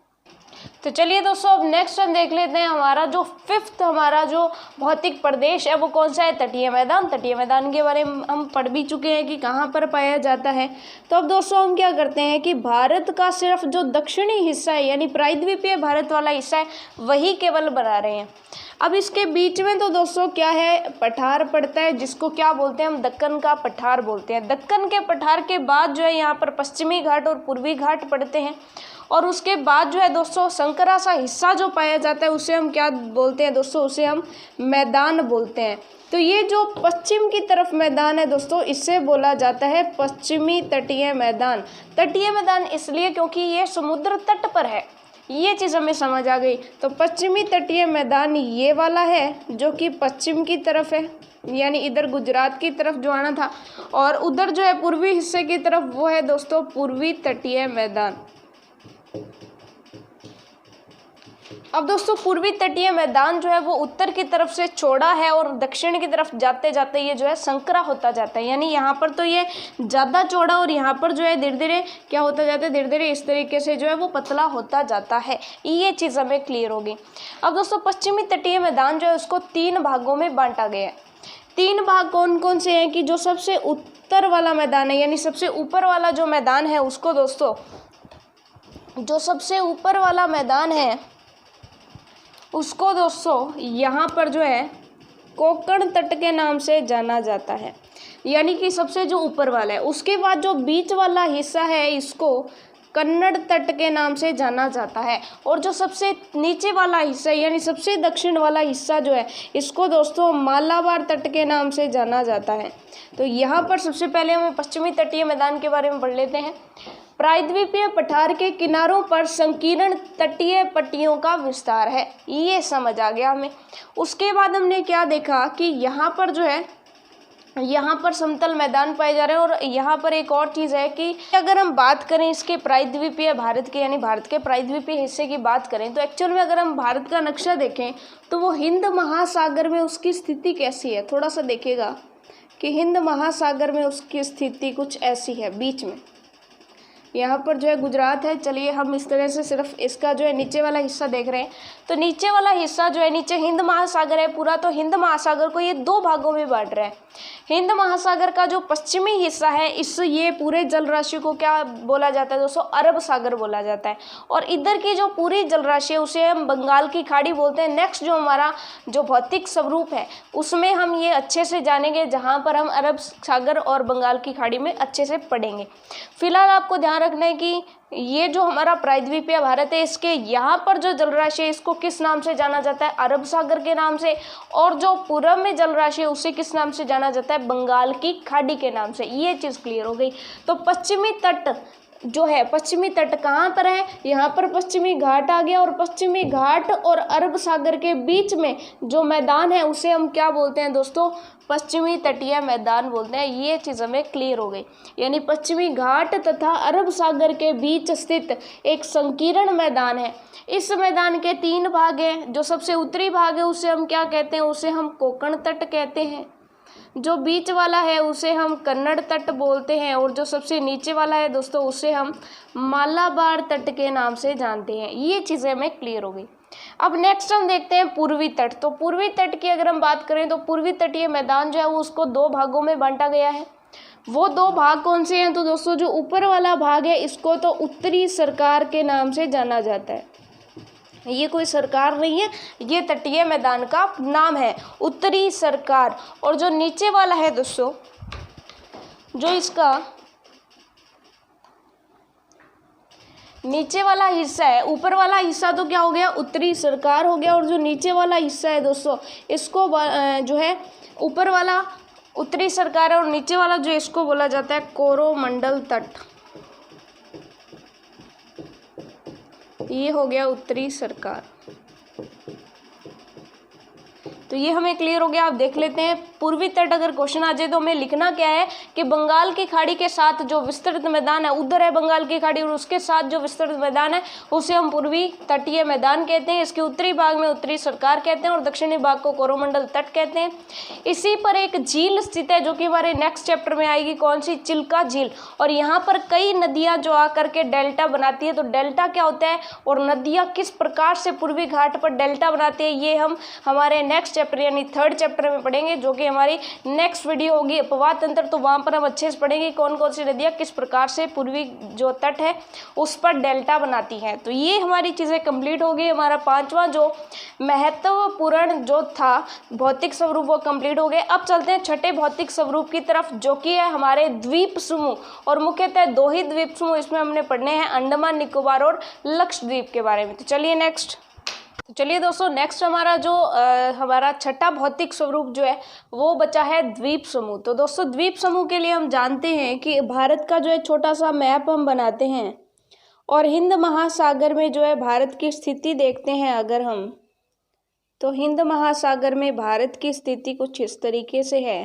तो चलिए दोस्तों अब नेक्स्ट हम देख लेते हैं हमारा जो फिफ्थ हमारा जो भौतिक प्रदेश है वो कौन सा है, तटीय मैदान। तटीय मैदान के बारे में हम पढ़ भी चुके हैं कि कहाँ पर पाया जाता है। तो अब दोस्तों हम क्या करते हैं कि भारत का सिर्फ जो दक्षिणी हिस्सा है यानी प्रायद्वीपीय भारत वाला हिस्सा है वही केवल बना रहे हैं। अब इसके बीच में तो दोस्तों क्या है, पठार पड़ता है, जिसको क्या बोलते हैं हम, दक्कन का पठार बोलते हैं। दक्कन के पठार के बाद जो है यहाँ पर पश्चिमी घाट और पूर्वी घाट पड़ते हैं, और उसके बाद जो है दोस्तों संकरा सा हिस्सा जो पाया जाता है उसे हम क्या बोलते हैं दोस्तों, उसे हम मैदान बोलते हैं। तो ये जो पश्चिम की तरफ मैदान है दोस्तों, इससे बोला जाता है पश्चिमी तटीय मैदान। तटीय मैदान इसलिए क्योंकि ये समुद्र तट पर है, ये चीज़ हमें समझ आ गई। तो पश्चिमी तटीय मैदान ये वाला है जो कि पश्चिम की तरफ है, यानी इधर गुजरात की तरफ जो आना था, और उधर जो है पूर्वी हिस्से की तरफ वो है दोस्तों पूर्वी तटीय मैदान। अब दोस्तों पूर्वी तटीय मैदान जो है वो उत्तर की तरफ से चौड़ा है और दक्षिण की तरफ जाते जाते ये जो है संकरा होता जाता है, यानी यहाँ पर तो ये ज़्यादा चौड़ा और यहाँ पर जो है धीरे धीरे क्या होता जाता है, धीरे धीरे इस तरीके से जो है वो पतला होता जाता है। ये चीज़ हमें क्लियर होगी। अब दोस्तों पश्चिमी तटीय मैदान जो है उसको 3 भागों में बांटा गया है। 3 भाग कौन कौन से हैं कि जो सबसे उत्तर वाला मैदान है, यानी सबसे ऊपर वाला जो मैदान है उसको दोस्तों, जो सबसे ऊपर वाला मैदान है उसको दोस्तों यहाँ पर जो है कोंकण तट के नाम से जाना जाता है, यानी कि सबसे जो ऊपर वाला है। उसके बाद जो बीच वाला हिस्सा है इसको कन्नड़ तट के नाम से जाना जाता है, और जो सबसे नीचे वाला हिस्सा यानी सबसे दक्षिण वाला हिस्सा जो है इसको दोस्तों मालाबार तट के नाम से जाना जाता है। तो यहाँ पर सबसे पहले हमें पश्चिमी तटीय मैदान के बारे में पढ़ लेते हैं। प्रायद्वीपीय पठार के किनारों पर संकीर्ण तटीय पट्टियों का विस्तार है, ये समझ आ गया हमें। उसके बाद हमने क्या देखा कि यहाँ पर जो है यहाँ पर समतल मैदान पाए जा रहे हैं। और यहाँ पर एक और चीज़ है कि अगर हम बात करें इसके प्रायद्वीपीय भारत के यानी भारत के प्रायद्वीपीय हिस्से की बात करें तो एक्चुअल में अगर हम भारत का नक्शा देखें तो वो हिंद महासागर में उसकी स्थिति कैसी है, थोड़ा सा देखिएगा कि हिंद महासागर में उसकी स्थिति कुछ ऐसी है। बीच में यहाँ पर जो है गुजरात है। चलिए हम इस तरह से सिर्फ इसका जो है नीचे वाला हिस्सा देख रहे हैं, तो नीचे वाला हिस्सा जो है नीचे हिंद महासागर है पूरा, तो हिंद महासागर को ये 2 भागों में बांट रहा है। हिंद महासागर का जो पश्चिमी हिस्सा है इस ये पूरे जल राशि को क्या बोला जाता है दोस्तों, अरब सागर बोला जाता है। और इधर की जो पूरी जल राशि है उसे हम बंगाल की खाड़ी बोलते हैं। नेक्स्ट जो हमारा जो भौतिक स्वरूप है उसमें हम ये अच्छे से जानेंगे, जहाँ पर हम अरब सागर और बंगाल की खाड़ी में अच्छे से पढ़ेंगे। फिलहाल आपको ध्यान रखना है कि ये जो हमारा प्रायद्वीपीय भारत है इसके यहाँ पर जो जल राशि है इसको किस नाम से जाना जाता है, अरब सागर के नाम से, और जो पूर्व में जल राशि है उसे किस नाम से जाना जाता है, बंगाल की खाड़ी के नाम से। ये चीज़ क्लियर हो गई। तो पश्चिमी तट जो है, पश्चिमी तट कहाँ पर है, यहाँ पर पश्चिमी घाट आ गया, और पश्चिमी घाट और अरब सागर के बीच में जो मैदान है उसे हम क्या बोलते हैं दोस्तों, पश्चिमी तटीय मैदान बोलते हैं। ये चीज़ हमें क्लियर हो गई, यानी पश्चिमी घाट तथा अरब सागर के बीच स्थित एक संकीर्ण मैदान है। इस मैदान के 3 भाग हैं। जो सबसे उत्तरी भाग है उसे हम क्या कहते हैं, उसे हम कोंकण तट कहते हैं। जो बीच वाला है उसे हम कन्नड़ तट बोलते हैं, और जो सबसे नीचे वाला है दोस्तों उसे हम मालाबार तट के नाम से जानते हैं। ये चीज़ें हमें क्लियर हो गई। अब नेक्स्ट हम देखते हैं पूर्वी तट। तो पूर्वी तट की अगर हम बात करें तो पूर्वी तटीय मैदान जो है वो उसको 2 भागों में बांटा गया है। वो 2 भाग कौन से हैं तो दोस्तों, जो ऊपर वाला भाग है इसको तो उत्तरी सरकार के नाम से जाना जाता है। ये कोई सरकार नहीं है, ये तटीय मैदान का नाम है, उत्तरी सरकार। और जो नीचे वाला है दोस्तों, जो इसका नीचे वाला हिस्सा है, ऊपर वाला हिस्सा तो क्या हो गया, उत्तरी सरकार हो गया, और जो नीचे वाला हिस्सा है दोस्तों इसको जो है ऊपर वाला उत्तरी सरकार है, और नीचे वाला जो इसको बोला जाता है कोरोमंडल तट। ये हो गया उत्तरी सरकार। तो ये हमें क्लियर हो गया। आप देख लेते हैं पूर्वी तट अगर क्वेश्चन आ जाए तो हमें लिखना क्या है कि बंगाल की खाड़ी के साथ जो विस्तृत मैदान है, उधर है बंगाल की खाड़ी, और उसके साथ जो विस्तृत मैदान है उसे हम पूर्वी तटीय मैदान कहते हैं। इसके उत्तरी भाग में उत्तरी सरकार कहते हैं और दक्षिणी भाग को कोरोमंडल तट कहते हैं। इसी पर एक झील स्थित है जो कि हमारे नेक्स्ट चैप्टर में आएगी, कौन सी, चिल्का झील। और यहाँ पर कई नदियाँ जो आकर के डेल्टा बनाती है। तो डेल्टा क्या होता है और नदियाँ किस प्रकार से पूर्वी घाट पर डेल्टा बनाती है, ये हम हमारे नेक्स्ट चैप्टर यानी 3rd चैप्टर में पढ़ेंगे, जो कि हमारी नेक्स्ट वीडियो होगी अपवाद तंत्र। तो वहाँ पर हम अच्छे से पढ़ेंगे कौन कौन सी नदियाँ किस प्रकार से पूर्वी जो तट है उस पर डेल्टा बनाती हैं। तो ये हमारी चीज़ें कंप्लीट हो गई। हमारा 5वां जो महत्वपूर्ण जो था भौतिक स्वरूप वो कंप्लीट हो गए। अब चलते हैं 6ठे भौतिक स्वरूप की तरफ, जो कि है हमारे द्वीप समूह, और मुख्यतः 2 ही द्वीप समूह इसमें हमने पढ़ने हैं, अंडमान निकोबार और लक्षद्वीप के बारे में। तो चलिए नेक्स्ट। तो चलिए दोस्तों नेक्स्ट हमारा जो हमारा 6ठा भौतिक स्वरूप जो है वो बचा है द्वीप समूह। तो दोस्तों द्वीप समूह के लिए हम जानते हैं कि भारत का जो है छोटा सा मैप हम बनाते हैं, और हिंद महासागर में जो है भारत की स्थिति देखते हैं अगर हम, तो हिंद महासागर में भारत की स्थिति कुछ इस तरीके से है।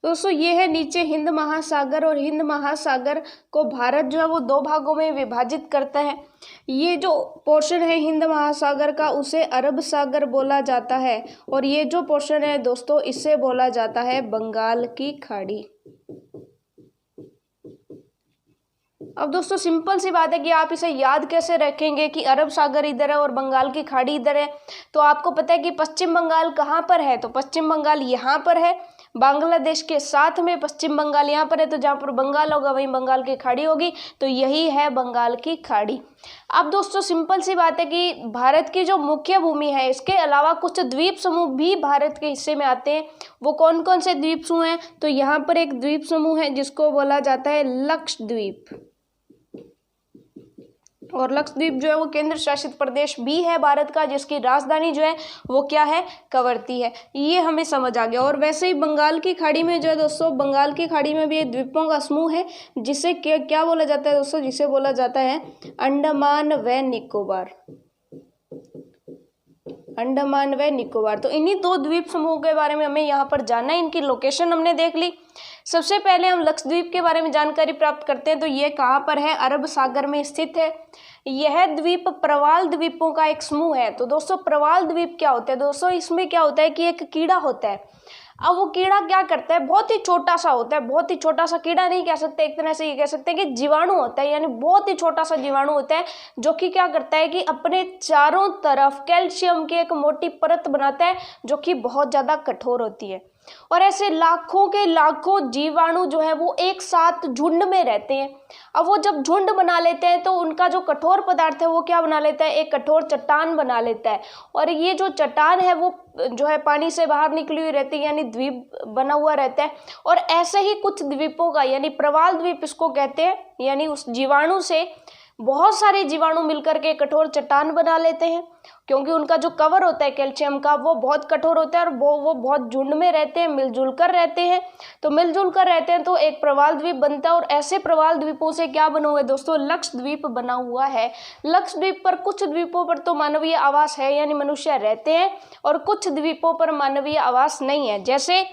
दोस्तों ये है नीचे हिंद महासागर, और हिंद महासागर को भारत जो है वो दो भागों में विभाजित करता है। ये जो पोर्शन है हिंद महासागर का उसे अरब सागर बोला जाता है, और ये जो पोर्शन है दोस्तों इसे बोला जाता है बंगाल की खाड़ी। अब दोस्तों सिंपल सी बात है कि आप इसे याद कैसे रखेंगे कि अरब सागर इधर है और बंगाल की खाड़ी इधर है। तो आपको पता है कि पश्चिम बंगाल कहाँ पर है, तो पश्चिम बंगाल यहाँ पर है, बांग्लादेश के साथ में पश्चिम बंगाल यहाँ पर है, तो जहाँ पर बंगाल होगा वहीं बंगाल की खाड़ी होगी, तो यही है बंगाल की खाड़ी। अब दोस्तों सिंपल सी बात है कि भारत की जो मुख्य भूमि है इसके अलावा कुछ द्वीप समूह भी भारत के हिस्से में आते हैं। वो कौन कौन से द्वीप समूह हैं, तो यहाँ पर एक द्वीप समूह है जिसको बोला जाता है लक्षद्वीप, और लक्षद्वीप जो है वो केंद्र शासित प्रदेश भी है भारत का, जिसकी राजधानी जो है वो क्या है, कवरत्ती है। ये हमें समझ आ गया। और वैसे ही बंगाल की खाड़ी में जो है दोस्तों, बंगाल की खाड़ी में भी द्वीपों का समूह है जिसे क्या बोला जाता है दोस्तों, जिसे बोला जाता है अंडमान व निकोबार, अंडमान व निकोबार। तो इन्हीं दो द्वीप समूह के बारे में हमें यहाँ पर जानना है, इनकी लोकेशन हमने देख ली। सबसे पहले हम लक्षद्वीप के बारे में जानकारी प्राप्त करते हैं। तो ये कहाँ पर है, अरब सागर में स्थित है। यह द्वीप प्रवाल द्वीपों का एक समूह है। तो दोस्तों प्रवाल द्वीप क्या होता है दोस्तों, इसमें क्या होता है कि एक कीड़ा होता है। अब वो कीड़ा क्या करता है, बहुत ही छोटा सा होता है, बहुत ही छोटा सा कीड़ा नहीं कह सकते, एक तरह से ये कह सकते हैं कि जीवाणु होता है, यानी बहुत ही छोटा सा जीवाणु होता है जो कि क्या करता है कि अपने चारों तरफ कैल्शियम की एक मोटी परत बनाता है जो कि बहुत ज़्यादा कठोर होती है। और ऐसे लाखों के लाखों जीवाणु जो है वो एक साथ झुंड में रहते हैं। अब वो जब झुंड बना लेते हैं तो उनका जो कठोर पदार्थ है वो क्या बना लेता है, एक कठोर चट्टान बना लेता है। और ये जो चट्टान है वो जो है पानी से बाहर निकली हुई रहती है, यानी द्वीप बना हुआ रहता है। और ऐसे ही कुछ द्वीपों का, यानी प्रवाल द्वीप इसको कहते हैं, यानी उस जीवाणु से बहुत सारे जीवाणु मिलकर के कठोर चट्टान बना लेते हैं, क्योंकि उनका जो कवर होता है कैल्शियम का वो बहुत कठोर होता है और वो बहुत झुंड में रहते हैं, मिलजुल कर रहते हैं। तो मिलजुल कर रहते हैं तो एक प्रवाल द्वीप बनता है। और ऐसे प्रवाल द्वीपों से क्या बना हुआ है दोस्तों, लक्षद्वीप बना हुआ है। लक्षद्वीप पर कुछ द्वीपों पर तो मानवीय आवास है, यानी मनुष्य रहते हैं, और कुछ द्वीपों पर मानवीय आवास नहीं है। जैसे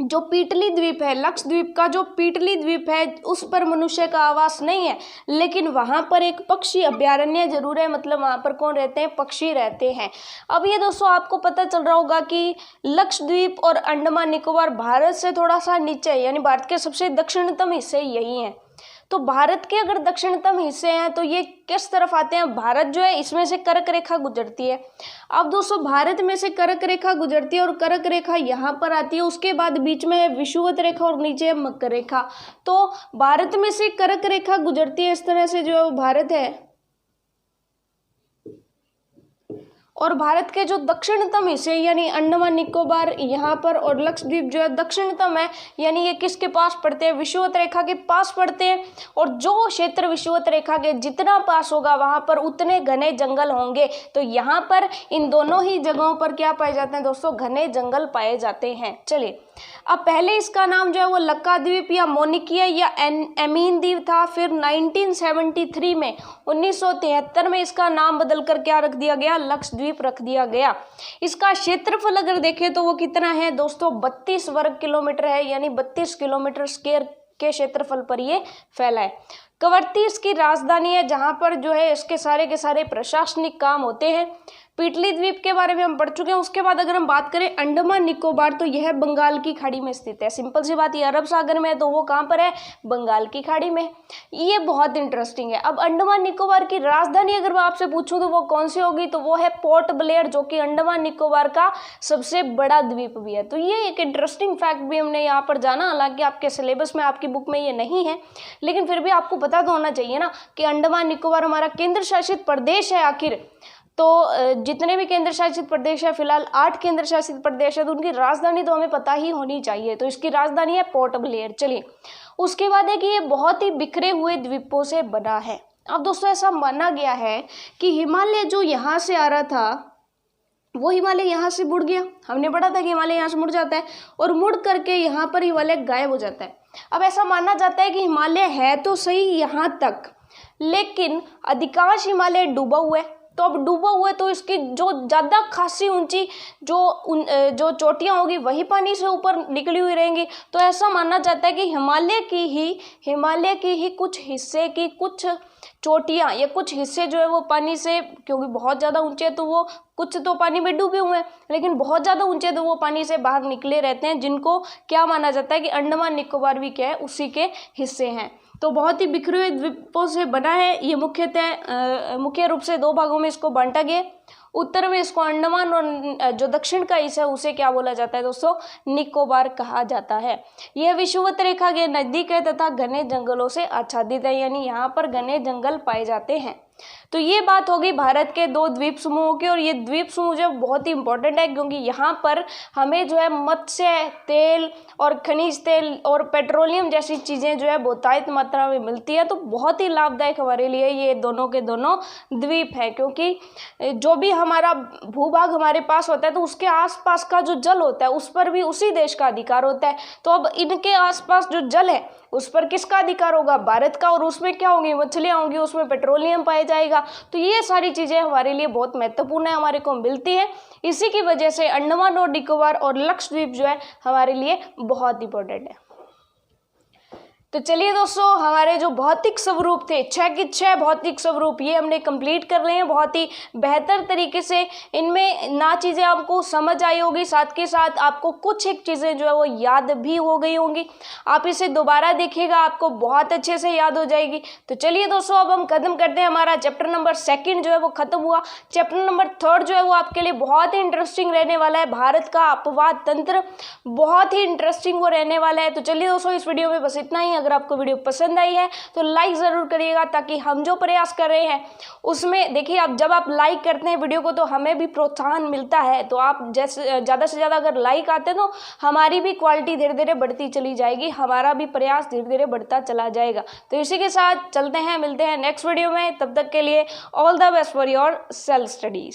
जो पीटली द्वीप है, लक्षद्वीप का जो पीटली द्वीप है उस पर मनुष्य का आवास नहीं है, लेकिन वहां पर एक पक्षी अभयारण्य जरूर है, मतलब वहां पर कौन रहते हैं, पक्षी रहते हैं। अब ये दोस्तों आपको पता चल रहा होगा कि लक्षद्वीप और अंडमान निकोबार भारत से थोड़ा सा नीचे है, यानी भारत के सबसे दक्षिणतम हिस्से यही हैं। तो भारत के अगर दक्षिणतम हिस्से हैं तो ये किस तरफ आते हैं, भारत जो है इसमें से कर्क रेखा गुजरती है। अब दोस्तों भारत में से कर्क रेखा गुजरती है और कर्क रेखा यहाँ पर आती है, उसके बाद बीच में है विषुवत रेखा और नीचे है मकर रेखा। तो भारत में से कर्क रेखा गुजरती है, इस तरह से जो है भारत है। और भारत के जो दक्षिणतम हिस्से यानी अंडमान निकोबार यहाँ पर और लक्षद्वीप जो है दक्षिणतम है, यानी ये किसके पास पड़ते हैं, विषुवत रेखा के पास पड़ते हैं। और जो क्षेत्र विषुवत रेखा के जितना पास होगा वहाँ पर उतने घने जंगल होंगे। तो यहाँ पर इन दोनों ही जगहों पर क्या पाए जाते हैं दोस्तों, घने जंगल पाए जाते हैं। चलिए अब पहले इसका नाम जो है वो लक्का द्वीप या मोनिकिया या एमीन द्वीप था। फिर 1973 में 1973 में इसका नाम बदल कर क्या रख दिया गया, लक्षद्वीप रख दिया गया। इसका क्षेत्रफल अगर देखें तो वो कितना है दोस्तों, 32 वर्ग किलोमीटर है, यानी 32 किलोमीटर स्क्वायर के क्षेत्रफल पर ये फैला है। कवरत्ती इसकी राजधानी है, जहां पर जो है इसके सारे के सारे प्रशासनिक काम होते हैं। पीटली द्वीप के बारे में हम पढ़ चुके हैं। उसके बाद अगर हम बात करें अंडमान निकोबार, तो यह बंगाल की खाड़ी में स्थित है। सिंपल सी बात, ये अरब सागर में है तो वो कहाँ पर है, बंगाल की खाड़ी में। ये बहुत इंटरेस्टिंग है। अब अंडमान निकोबार की राजधानी अगर मैं आपसे पूछूं तो वो कौन सी होगी, तो वो है पोर्ट ब्लेयर, जो कि अंडमान निकोबार का सबसे बड़ा द्वीप भी है। तो ये एक इंटरेस्टिंग फैक्ट भी हमने यहाँ पर जाना, हालांकि आपके सिलेबस में आपकी बुक में ये नहीं है, लेकिन फिर भी आपको पता तो होना चाहिए ना कि अंडमान निकोबार हमारा केंद्र शासित प्रदेश है आखिर। तो जितने भी केंद्र शासित प्रदेश है, फिलहाल 8 केंद्र शासित प्रदेश है, तो उनकी राजधानी तो हमें पता ही होनी चाहिए। तो इसकी राजधानी है पोर्ट ब्लेयर। चलिए उसके बाद है कि ये बहुत ही बिखरे हुए द्वीपों से बना है। अब दोस्तों ऐसा माना गया है कि हिमालय जो यहाँ से आ रहा था वो हिमालय यहाँ से मुड़ गया। हमने पढ़ा था कि हिमालय यहाँ से मुड़ जाता है और मुड़ करके यहाँ पर हिमालय गायब हो जाता है। अब ऐसा माना जाता है कि हिमालय है तो सही यहाँ तक, लेकिन अधिकांश हिमालय डूबा हुआ है। तो अब डूबा हुआ है तो इसकी जो ज़्यादा खासी ऊंची जो चोटियाँ होगी वही पानी से ऊपर निकली हुई रहेंगी। तो ऐसा मानना जाता है कि हिमालय की ही कुछ हिस्से की कुछ चोटियाँ या कुछ हिस्से जो है वो पानी से, क्योंकि बहुत ज़्यादा ऊंचे तो वो कुछ तो पानी में डूबे हुए हैं, लेकिन बहुत ज़्यादा ऊंचे तो वो पानी से बाहर निकले रहते हैं, जिनको क्या माना जाता है कि अंडमान निकोबार भी क्या है, उसी के हिस्से हैं। तो बहुत ही बिखरे हुए द्वीपों से बना है ये, मुख्य रूप से 2 भागों में इसको बांटा गया। उत्तर में इसको अंडमान और जो दक्षिण का हिस्सा है उसे क्या बोला जाता है दोस्तों, निकोबार कहा जाता है। यह विषुवत रेखा के नजदीक है तथा घने जंगलों से आच्छादित है, यानी यहाँ पर घने जंगल पाए जाते हैं। तो ये बात होगी भारत के 2 द्वीप समूहों की, और ये द्वीप समूह जो बहुत ही इंपॉर्टेंट है क्योंकि यहाँ पर हमें जो है मत्स्य, तेल और खनिज तेल और पेट्रोलियम जैसी चीज़ें जो है बहुतायत मात्रा में मिलती है। तो बहुत ही लाभदायक हमारे लिए ये दोनों के दोनों द्वीप है, क्योंकि जो भी हमारा भूभाग हमारे पास होता है तो उसके आसपास का जो जल होता है उस पर भी उसी देश का अधिकार होता है। तो अब इनके आसपास जो जल है उस पर किसका अधिकार होगा, भारत का, और उसमें क्या होंगी, मछलियाँ होंगी, उसमें पेट्रोलियम पाया जाएगा। तो ये सारी चीज़ें हमारे लिए बहुत महत्वपूर्ण है, हमारे को मिलती है। इसी की वजह से अंडमान और निकोबार और लक्षद्वीप जो है हमारे लिए बहुत इंपॉर्टेंट है। तो चलिए दोस्तों, हमारे जो भौतिक स्वरूप थे 6 के 6 भौतिक स्वरूप ये हमने कंप्लीट कर रहे हैं बहुत ही बेहतर तरीके से। इनमें ना चीज़ें आपको समझ आई होगी, साथ के साथ आपको कुछ एक चीज़ें जो है वो याद भी हो गई होंगी। आप इसे दोबारा देखिएगा, आपको बहुत अच्छे से याद हो जाएगी। तो चलिए दोस्तों, अब हम खत्म करते हैं। हमारा चैप्टर नंबर 2 जो है वो खत्म हुआ। चैप्टर नंबर 3 जो है वो आपके लिए बहुत ही इंटरेस्टिंग रहने वाला है। भारत का अपवाद तंत्र बहुत ही इंटरेस्टिंग वो रहने वाला है। तो चलिए दोस्तों, इस वीडियो में बस इतना ही। अगर आपको वीडियो पसंद आई है तो लाइक ज़रूर करिएगा, ताकि हम जो प्रयास कर रहे हैं उसमें, देखिए आप जब आप लाइक करते हैं वीडियो को तो हमें भी प्रोत्साहन मिलता है। तो आप जैसे ज़्यादा से ज़्यादा अगर लाइक आते हैं तो हमारी भी क्वालिटी धीरे धीरे बढ़ती चली जाएगी, हमारा भी प्रयास धीरे धीरे बढ़ता चला जाएगा। तो इसी के साथ चलते हैं, मिलते हैं नेक्स्ट वीडियो में। तब तक के लिए all the best for your self studies.